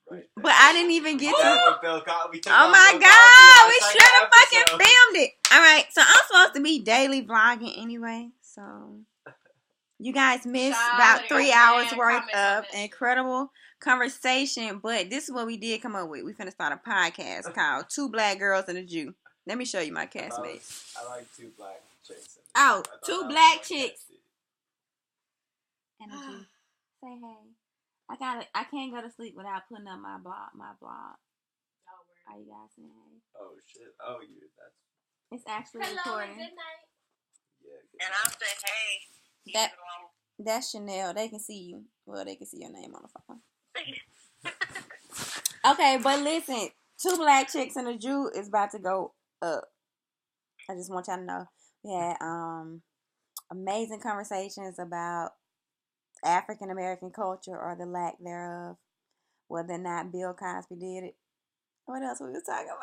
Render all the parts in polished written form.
right there. But I didn't even get to. Bill Cosby. Oh my God, we should have fucking filmed it. All right, so I'm supposed to be daily vlogging anyway, so you guys missed about 3 hours worth of incredible conversation. But this is what we did come up with. We finna start a podcast called Two Black Girls and a Jew. Let me show you my castmates. I like two black chicks. Oh, two black chicks and a Jew. Say hey. I can't go to sleep without putting up my blog. Are you guys saying hey? Oh shit. Oh, that's. It's actually recording. Good night. Yeah. And I'll say hey. That's Shanell. They can see you. Well, they can see your name on the phone. Okay, but listen, Two Black Chicks and a Jew is about to go up. I just want y'all to know. We had amazing conversations about African American culture or the lack thereof, whether or not Bill Cosby did it. What else we was talking about?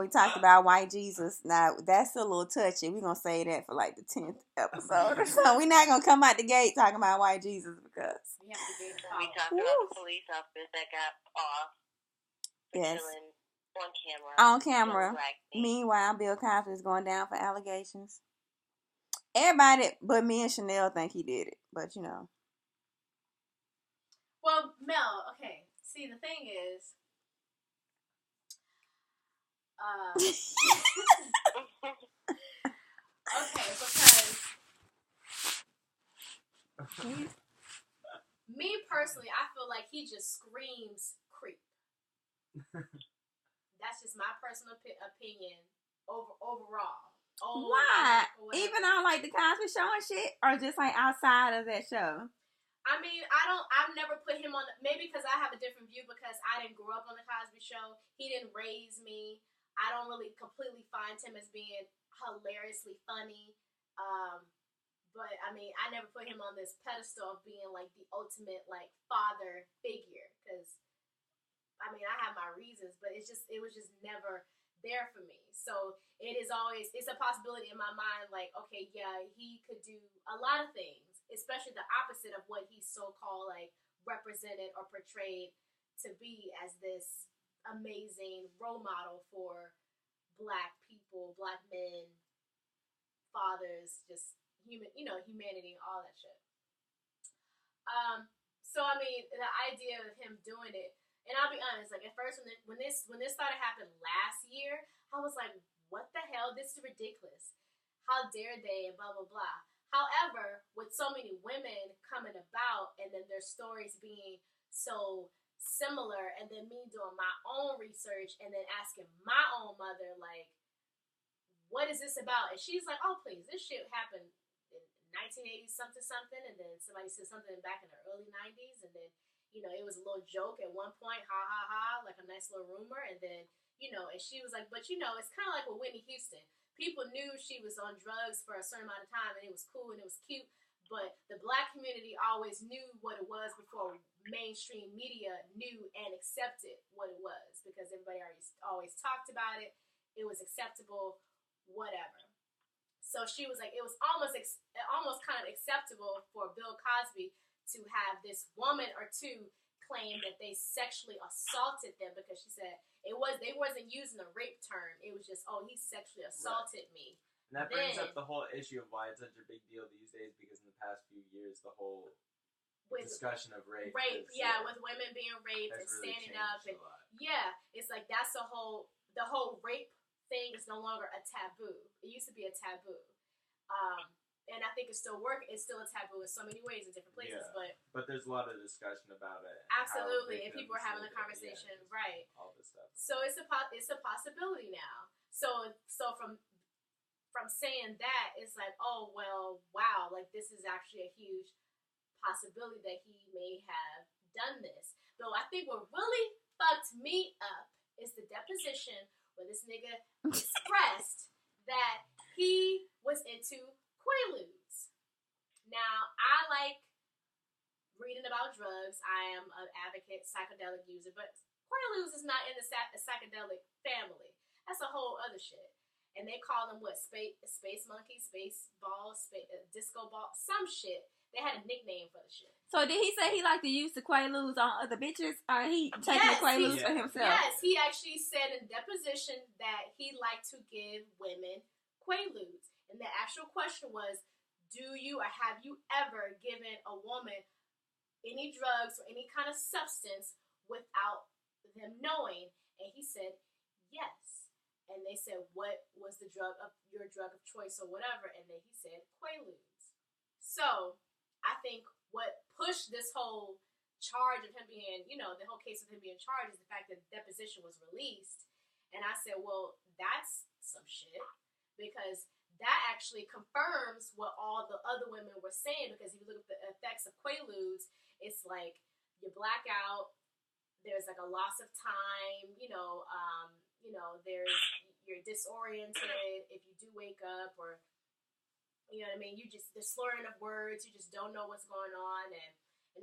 We talked about white Jesus. Now that's a little touchy. We're gonna say that for like the 10th episode or so. We're not gonna come out the gate talking about white Jesus because we talked about the police officers that got off. Yes. On camera. Meanwhile, Bill Cosby is going down for allegations. Everybody but me and Shanell think he did it, but you know. Well, Mel, okay. See, the thing is, okay, because me personally, I feel like he just screams creep. That's just my personal opinion overall. Why? Even on like the Cosby Show and shit, or just like outside of that show? I mean, I've never put him on, maybe because I have a different view because I didn't grow up on the Cosby Show. He didn't raise me. I don't really completely find him as being hilariously funny. But I mean, I never put him on this pedestal of being like the ultimate like father figure because I mean, I have my reasons, but it was just never there for me. So it's a possibility in my mind, like, okay, yeah, he could do a lot of things, especially the opposite of what he's so-called, like, represented or portrayed to be as this amazing role model for black people, black men, fathers, just humanity, all that shit. So, I mean, the idea of him doing it, and I'll be honest, like at first when this started happening last year, I was like, what the hell? This is ridiculous. How dare they? And blah, blah, blah. However, with so many women coming about and then their stories being so similar and then me doing my own research and then asking my own mother, like, what is this about? And she's like, oh, please, this shit happened in 1980 something, and then somebody said something back in the early 90s, and then it was a little joke at one point, ha ha ha, like a nice little rumor, and then, and she was like, but it's kind of like with Whitney Houston. People knew she was on drugs for a certain amount of time, and it was cool and it was cute, but the black community always knew what it was before mainstream media knew and accepted what it was, because everybody always talked about it. It was acceptable, whatever. So she was like, it was almost kind of acceptable for Bill Cosby to have this woman or two claim that they sexually assaulted them, because she said they wasn't using the rape term. It was just, he sexually assaulted me. And that brings up the whole issue of why it's such a big deal these days, because in the past few years, the whole discussion of rape. With women being raped and really standing up. And it's like the whole rape thing is no longer a taboo. It used to be a taboo. And I think it's still a taboo in so many ways in different places. Yeah. But there's a lot of discussion about it. Absolutely, and people are having a conversation, right? All this stuff. So it's a possibility now. So from saying that, it's like, oh well, wow, like this is actually a huge possibility that he may have done this. Though I think what really fucked me up is the deposition where this nigga expressed that he was into Quaaludes. Now, I like reading about drugs. I am an advocate psychedelic user, but Quaaludes is not in the psychedelic family. That's a whole other shit. And they call them what? Space monkey, space ball, disco ball, some shit. They had a nickname for the shit. So did he say he liked to use the Quaaludes on other bitches, or he taking the Quaaludes for himself? Yes, he actually said in deposition that he liked to give women Quaaludes. And the actual question was, do you or have you ever given a woman any drugs or any kind of substance without them knowing? And he said, yes. And they said, what was the your drug of choice or whatever? And then he said, Quaaludes. So I think what pushed this whole charge of him being, the whole case of him being charged is the fact that the deposition was released. And I said, well, that's some shit, because that actually confirms what all the other women were saying, because if you look at the effects of Quaaludes, it's like you black out, there's like a loss of time, you're disoriented if you do wake up, or you know what I mean? The slurring of words, you just don't know what's going on, and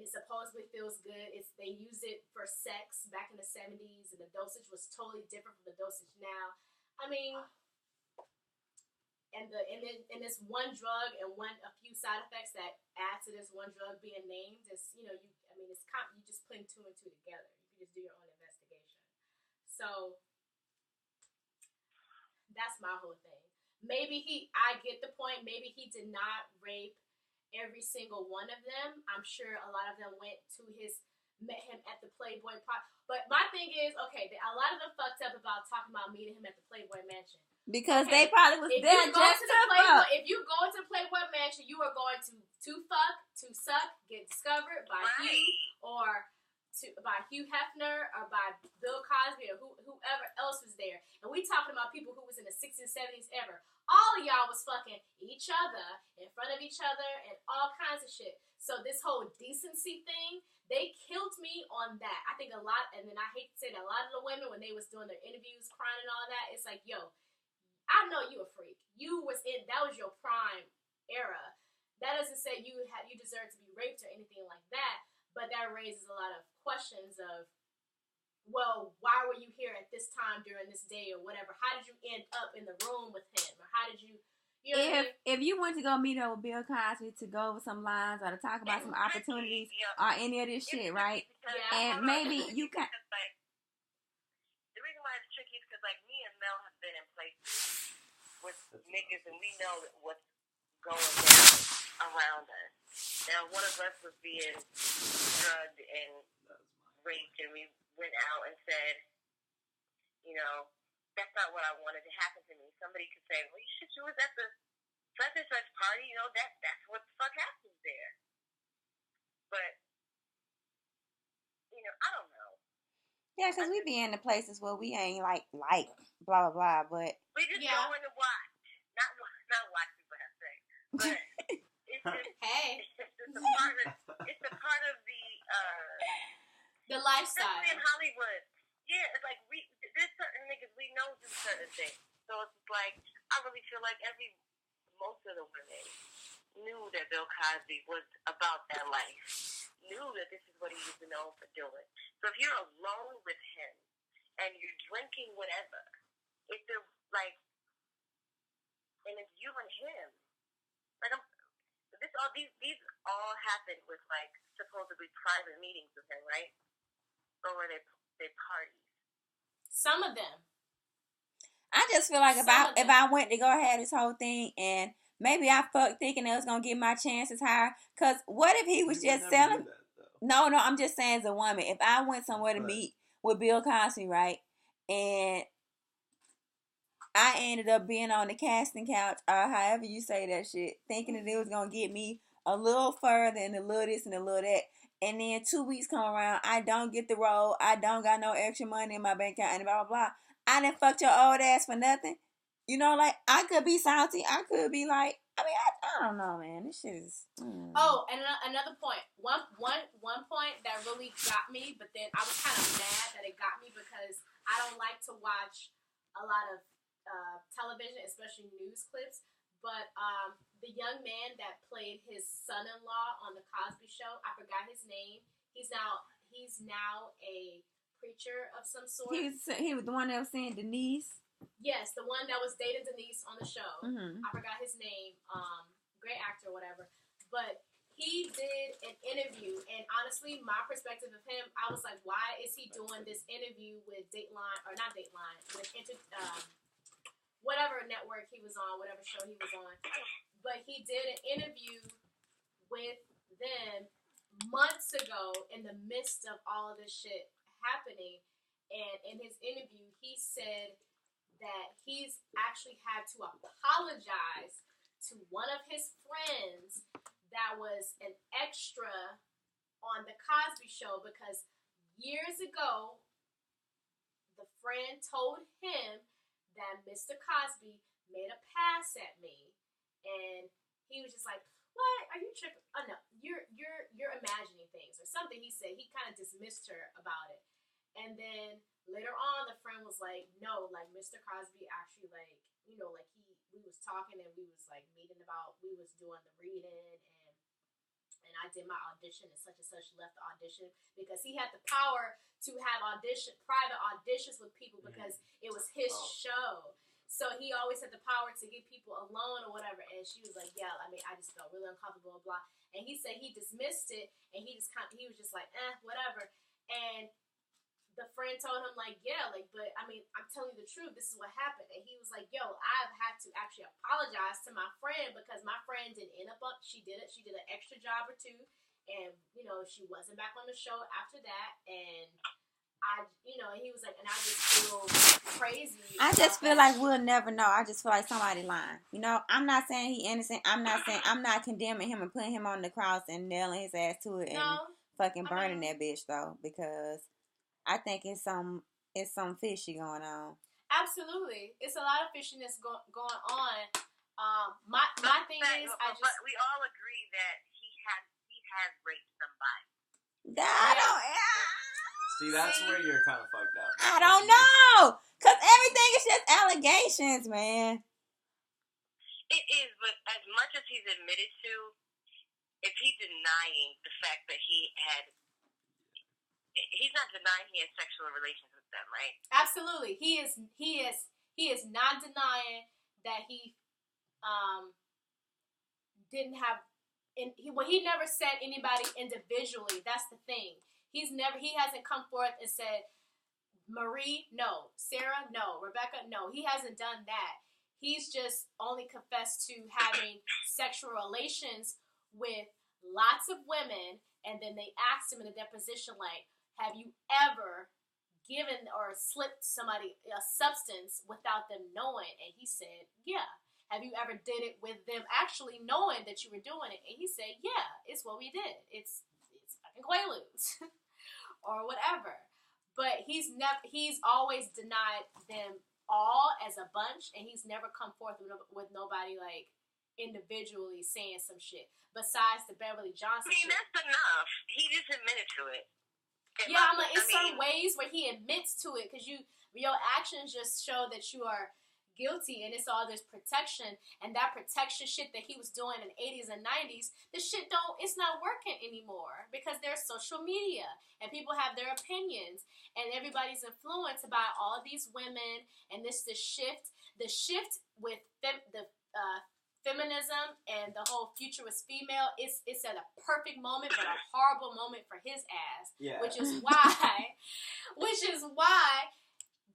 it supposedly feels good. They used it for sex back in the 70s, and the dosage was totally different from the dosage now. I mean, and this one drug and a few side effects that add to this one drug being named is, you just putting two and two together. You can just do your own investigation. So that's my whole thing. Maybe I get the point. Maybe he did not rape every single one of them. I'm sure a lot of them met him at the Playboy party. But my thing is, okay, a lot of them fucked up about talking about meeting him at the Playboy Mansion. Because they probably was there just to fuck. If you go to Playboy Mansion, you are going to fuck, to suck, get discovered by Hugh, or by Hugh Hefner, or by Bill Cosby, or whoever else was there. And we talking about people who was in the 60s and 70s ever. All of y'all was fucking each other, in front of each other, and all kinds of shit. So this whole decency thing, they killed me on that. I think a lot, and then I hate to say that, a lot of the women, when they was doing their interviews, crying and all that, it's like, yo, I know you a freak. That was your prime era. That doesn't say you deserve to be raped or anything like that, but that raises a lot of questions of, well, why were you here at this time during this day or whatever? How did you end up in the room with him? Or how did you know what I mean? If you went to go meet up with Bill Cosby to go over some lines or to talk about some opportunities or any of this shit, right? Yeah. And maybe you can. The reason why it's tricky is because, like, me and Mel have been in places with niggas, and we know what's going down around us. Now, one of us was being drugged and raped, and we went out and said, that's not what I wanted to happen to me. Somebody could say, well, you was at the such and such party, that's what the fuck happens there. But, I don't know. Yeah, because we be in the places where we ain't like blah blah blah, but we just go in to watch, not watch people have sex, but it's just it's a part of the lifestyle. Especially in Hollywood. Yeah, it's like there's certain niggas we know do certain things. So it's like, I really feel like most of the women knew that Bill Cosby was about that life. Knew that this is what he used to know for doing. So if you're alone with him and you're drinking whatever, if they're like, and it's you and him, like these all happened with like supposedly private meetings with him, right? Or were they parties? Some of them. I just feel like if I went to go ahead this whole thing and maybe I fucked thinking it was gonna get my chances higher. Cause what if he was just selling? No, I'm just saying as a woman, if I went somewhere to meet with Bill Cosby, right, and I ended up being on the casting couch, or however you say that shit, thinking that it was gonna get me a little further and a little this and a little that. And then 2 weeks come around, I don't get the role, I don't got no extra money in my bank account, and blah, blah, blah. I done fucked your old ass for nothing. Like, I could be salty. I could be like, I don't know, man. This shit is... Oh, and another point. One point that really got me, but then I was kind of mad that it got me because I don't like to watch a lot of television, especially news clips. But the young man that played his son-in-law on the Cosby Show, I forgot his name. He's now a preacher of some sort. He was the one that was saying Denise. Yes, the one that was dating Denise on the show. Mm-hmm. I forgot his name. Great actor, whatever. But he did an interview, and honestly, my perspective of him, I was like, why is he doing this interview with Dateline, or not Dateline, with whatever network he was on, whatever show he was on. But he did an interview with them months ago in the midst of all of this shit happening. And in his interview, he said that he's actually had to apologize to one of his friends that was an extra on the Cosby Show because years ago, the friend told him that Mr. Cosby made a pass at me, and he was just like, "What? Are you tripping? Oh no, you're imagining things or something." He said he kind of dismissed her about it, and then later on, the friend was like, "No, like Mr. Cosby actually like like we was talking and we was like meeting about we was doing the reading and I did my audition and such left the audition because he had the power to have private auditions with people because it was his show. So he always had the power to get people alone or whatever." And she was like, "Yeah, I mean, I just felt really uncomfortable, blah." And he said he dismissed it and he was just like, whatever. And the friend told him like, "Yeah, like, but I mean, I'm telling you the truth. This is what happened." And he was like, "Yo, I've had to actually apologize to my friend because my friend didn't end up. She did an extra job or two, and she wasn't back on the show after that. And and he was like, and I just feel crazy. I just feel like we'll never know. I just feel like somebody lying. I'm not saying he innocent. I'm not condemning him and putting him on the cross and nailing his ass to it and fucking burning that bitch though because I think it's some fishy going on. Absolutely, it's a lot of fishiness going on. My thing is, but we all agree that he has raped somebody. See, that's where you're kind of fucked up. I don't know, cause everything is just allegations, man. It is, but as much as he's admitted to, if he's denying the fact that he's not denying he had sexual relations with them, right? Absolutely, he is not denying that he didn't have. He never said anybody individually. That's the thing. He hasn't come forth and said, Marie, no. Sarah, no. Rebecca, no. He hasn't done that. He's just only confessed to having sexual relations with lots of women, and then they asked him in a deposition, like, have you ever given or slipped somebody a substance without them knowing? And he said, yeah. Have you ever did it with them actually knowing that you were doing it? And he said, yeah, it's what we did. It's fucking Quaaludes or whatever. But he's always denied them all as a bunch, and he's never come forth with nobody like individually saying some shit besides the Beverly Johnson. I mean, shit. That's enough. He just admitted to it. I'm like, it's certain ways where he admits to it because your actions just show that you are guilty, and it's all this protection, and that protection shit that he was doing in the 80s and 90s, it's not working anymore because there's social media and people have their opinions and everybody's influenced by all of these women, and the shift with the feminism and the whole future was female. It's at a perfect moment but a horrible moment for his ass. Yeah. which is why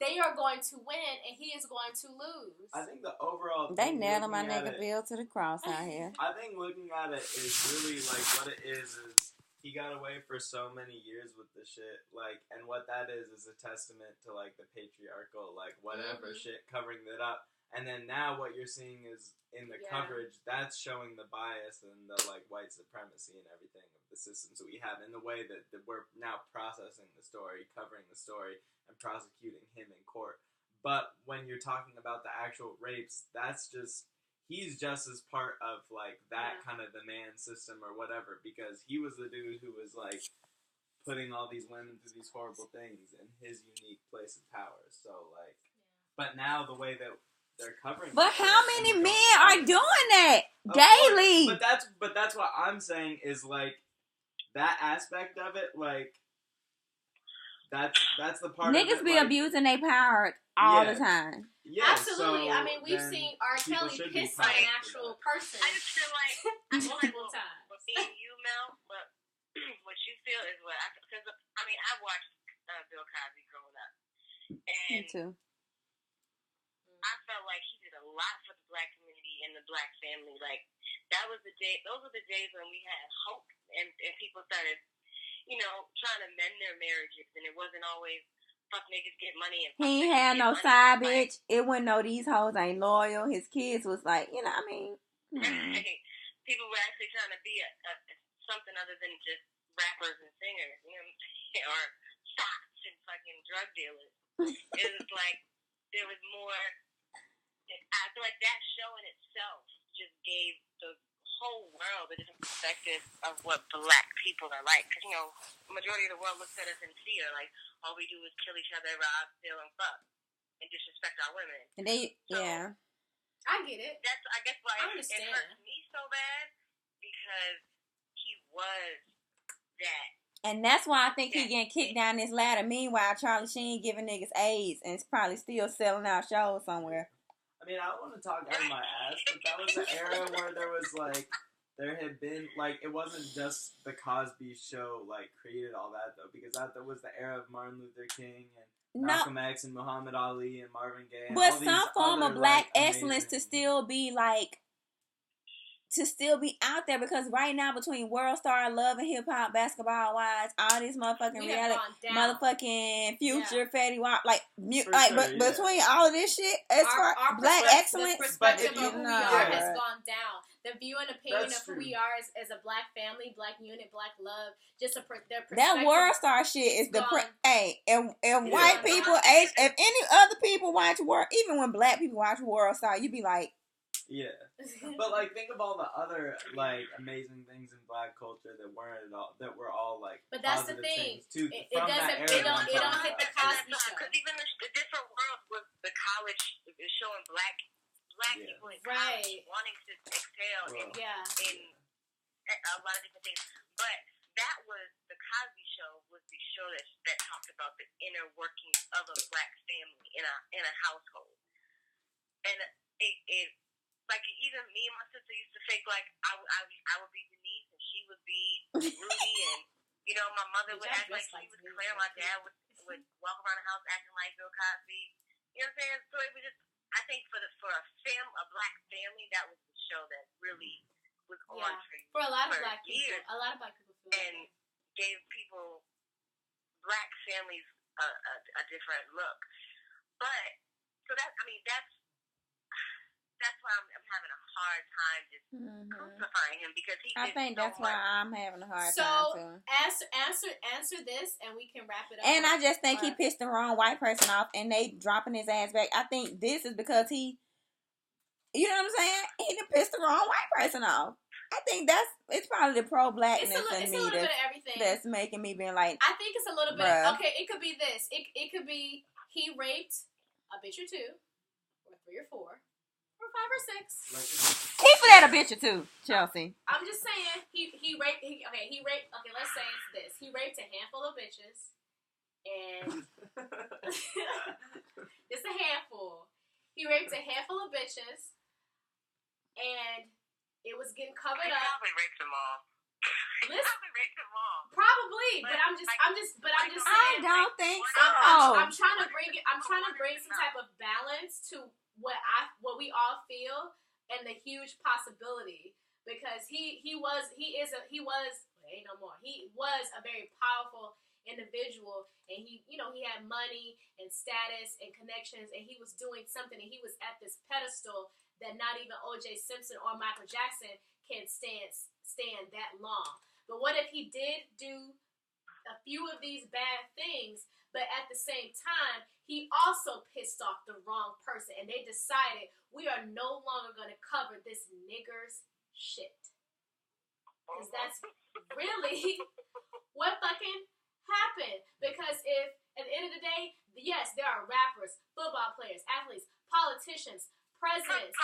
they are going to win, and he is going to lose. I think the overall... They nailing my nigga Bill to the cross out here. I think looking at it is really, like, what it is he got away for so many years with the shit, like, and what that is a testament to, like, the patriarchal, like, whatever shit, covering that up. And then now what you're seeing is, in the coverage, that's showing the bias and the, like, white supremacy and everything of the systems that we have, in the way that we're now processing the story, covering the story, and prosecuting him in court. But when you're talking about the actual rapes, he's just as part of, like, that kind of the man system or whatever, because he was the dude who was, like, putting all these women through these horrible things in his unique place of power. So, like, but now the way that they're covering. But how many men are doing that daily? But that's what I'm saying is, like, that aspect of it, like, that's the part. Niggas of it, be like, abusing their power all the time. Yeah, absolutely. So I mean, we've seen R. Kelly piss on an actual person. I just feel like multiple times. Me and you, Mel, but what you feel is what I. Because I mean, I watched Bill Cosby growing up, and Me too. I felt like he did a lot for the black community and the black family. Like that was the day; those were the days when we had hope, and people started, trying to mend their marriages, and it wasn't always fuck niggas get money and he ain't had no side bitch. It wasn't no these hoes ain't loyal. His kids was like, what I mean. People were actually trying to be something other than just rappers and singers, or stocks and fucking drug dealers. It was like there was more. I feel like that show in itself just gave the whole world a different perspective of what black people are like. Because, the majority of the world looks at us in fear. Like, all we do is kill each other, rob, steal, and fuck. And disrespect our women. And they, so, yeah. I get it. That's, I guess, why it hurts me so bad. Because he was that. And that's why I think he getting kicked down this ladder. Meanwhile, Charlie Sheen giving niggas AIDS and it's probably still selling out shows somewhere. I mean, I don't want to talk out of my ass, but that was the era where there had been, it wasn't just the Cosby Show, created all that, though, because that was the era of Martin Luther King and Malcolm X and Muhammad Ali and Marvin Gaye. And but all some these form other, of black amazing... excellence to still be out there, because right now between World Star, Love and Hip Hop, Basketball Wives, all these motherfucking reality, motherfucking Future, Fetty Wap, between all of this shit, as far black excellence, the perspective of who we are has gone down. The view and opinion of who we are as a black family, black unit, black love, just their perspective. That World Star shit is and white people, if any other people watch even when black people watch World Star, you be like. Yeah, but think of all the other amazing things in black culture that were all But that's the thing. It don't hit the Cosby Show. Because even the different world was the college showing black people in college wanting to excel in a lot of different things. But that was the Cosby Show was the show that talked about the inner workings of a black family in a household, and it. Even me and my sister used to fake I would be Denise and she would be Rudy, and my mother would act like she was Claire. My dad would walk around the house acting like Bill Cosby. You know what I'm saying? So it was just, I think for a black family, that was the show that really was on for a lot of black years, people. A lot of black people feel and gave people, black families, a different look. But so that's why I'm having a hard time just crucifying him, because I think that's why I'm having a hard time too. Answer this and we can wrap it up. And I just think he pissed the wrong white person off and they dropping his ass back. I think this is because you know what I'm saying? He done pissed the wrong white person off. I think it's probably the pro-blackness in me that's making me being like, I think it's a little bit, okay, it could be this. It could be he raped a bitch or two, or 3 or 4. Or 5 or 6. He for that a bitch or two, Chelsea. I'm just saying he raped. Okay, let's say it's this. He raped a handful of bitches, and just a handful. He raped a handful of bitches, and it was getting covered up. Probably raped them all. Probably, but I'm just saying. I don't think so. I'm trying to bring some type of balance to what we all feel and the huge possibility, because he was a very powerful individual, and he had money and status and connections, and he was doing something, and he was at this pedestal that not even O.J. Simpson or Michael Jackson can stand that long. But what if he did do a few of these bad things, but at the same time, he also pissed off the wrong person, and they decided we are no longer going to cover this nigger's shit. Because that's really what fucking happened. Because if, at the end of the day, yes, there are rappers, football players, athletes, politicians, presidents.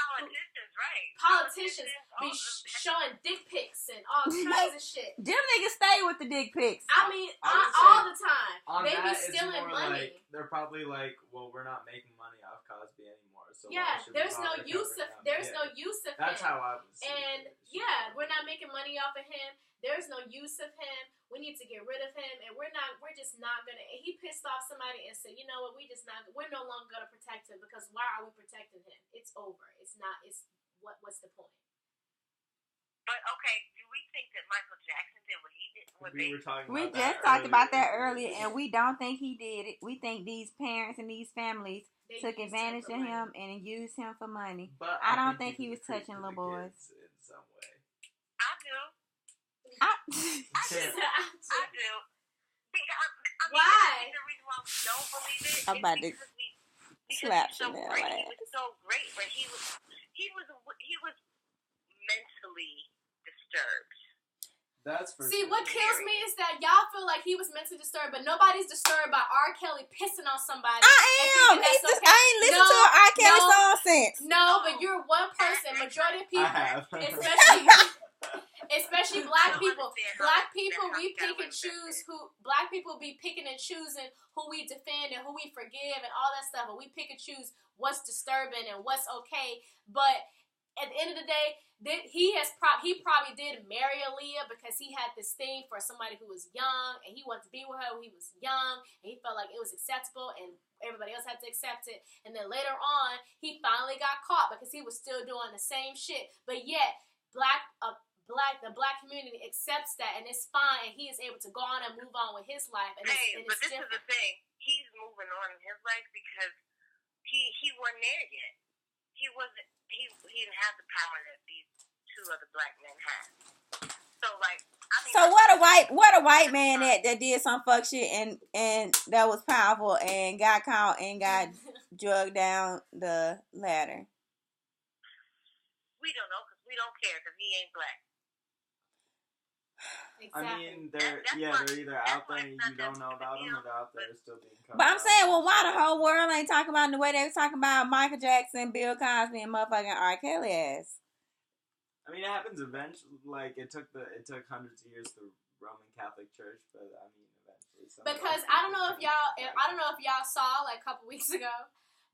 Politicians be showing dick pics and all kinds of shit. Them niggas stay with with the dick pics? I mean, I would all say the time. On They be that, it's stealing more money. like they're probably like, well, we're not making money off Cosby anymore, so why Yeah, should we there's no bother use of covering up? there's Yeah. no use of That's him. how I would see And it. yeah, we're not making money off of him. There's no use of him. We need to get rid of him, and we're just not gonna. And he pissed off somebody and said, you know what, we're no longer gonna protect him because why are we protecting him? It's over. It's not. What's the point? But okay, do we think that Michael Jackson did what he did? We just talked about that earlier, and we don't think he did it. We think these parents and these families took advantage of him and used him for money. But I don't think he was touching little boys. In some way. I do. I I do. Why? I think the reason why we don't believe it I'm about to because slap he's so Shanell great. ass. He was so great, but he was mentally disturbed. That's for See, sure. what kills me is that y'all feel like he was mentally disturbed, but nobody's disturbed by R. Kelly pissing on somebody. am. and thinking that's okay. I ain't listened to an R. Kelly song since. No, but you're one person. Majority of people, I have. especially black people. Black people, how we that pick and was choose who. Black people be picking and choosing who we defend and who we forgive and all that stuff. And we pick and choose what's disturbing and what's okay. But at the end of the day, he probably did marry Aaliyah because he had this thing for somebody who was young and he wanted to be with her when he was young and he felt like it was acceptable and everybody else had to accept it. And then later on, he finally got caught because he was still doing the same shit. But yet, the black community accepts that and it's fine and he is able to go on and move on with his life. And but this is the thing. He's moving on in his life because he wasn't there yet. He wasn't. He didn't have the power that these two other black men had. So like, I mean, So what a white man that did some fuck shit and that was powerful and got caught and got drugged down the ladder. We don't know because we don't care because he ain't black. Exactly. I mean, they're either out there and you don't know about them, or they're out there still being covered. But I'm saying, well, why the whole world ain't talking about the way they was talking about Michael Jackson, Bill Cosby, and motherfucking R. Kelly ass? I mean, it happens eventually. Like it took hundreds of years the Roman Catholic Church, but I mean, eventually. Because I don't know if y'all saw like a couple weeks ago,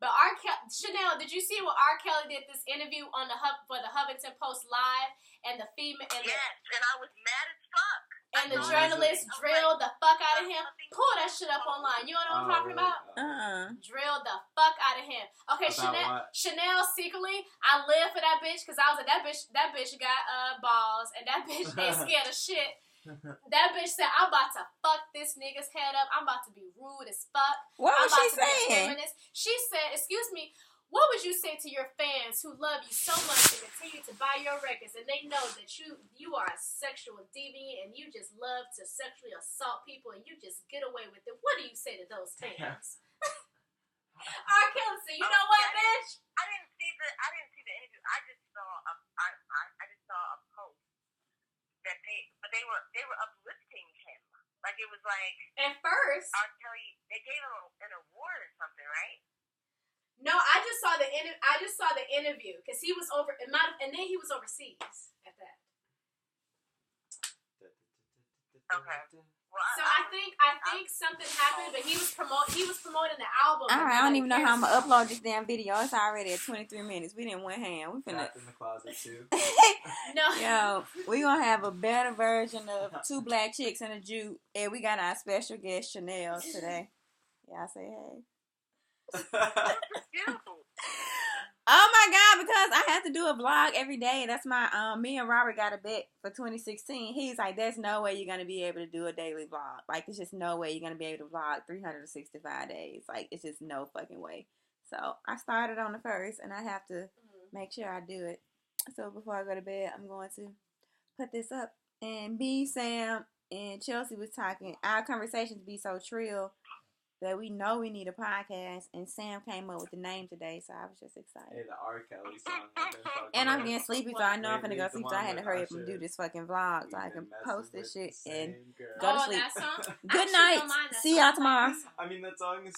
but Shanell, did you see what R. Kelly did this interview on for the Huffington Post Live and the female? Yes, and I was mad as fuck. And the journalist drilled the fuck out of him. Pull that shit up online. You know what I'm talking about? Drilled the fuck out of him. Okay, Shanell secretly, I live for that bitch because I was like, that bitch got balls and that bitch ain't scared of shit. That bitch said, I'm about to fuck this nigga's head up. I'm about to be rude as fuck. What was she saying? She said, excuse me, what would you say to your fans who love you so much and continue to buy your records and they know that you are a sexual deviant and you just love to sexually assault people and you just get away with it? What do you say to those fans? R. Kelly said, you know what, bitch? I didn't see the interview. I just saw a post that they were uplifting him. Like it was like at first R. Kelly, they gave him an award or something, right? No, I just saw the interview because he was over, and then he was overseas at that. Okay. Well, so I think something happened, but he was promoting the album. All right, I don't even know how I'm gonna upload this damn video. It's already at 23 minutes. We didn't win hand. We finna in the closet too. No. Yo, we gonna have a better version of Two Black Chicks and a Jew, and we got our special guest Shanell today. Y'all say hey. Oh my God, because I have to do a vlog every day. That's my, me and Robert got a bet for 2016. He's like, there's no way you're going to be able to do a daily vlog. Like, there's just no way you're going to be able to vlog 365 days. Like, it's just no fucking way. So, I started on the first, and I have to make sure I do it. So, before I go to bed, I'm going to put this up. And B, Sam, and Chelsea was talking. Our conversations be so trill that we know we need a podcast, and Sam came up with the name today, so I was just excited. Hey, the R. Kelly song. And I'm getting sleepy, so I know I'm finna go sleep, so I had to hurry up and do this fucking vlog so I can post this shit and go to sleep. That song? Good night. See y'all tomorrow. I mean, that song is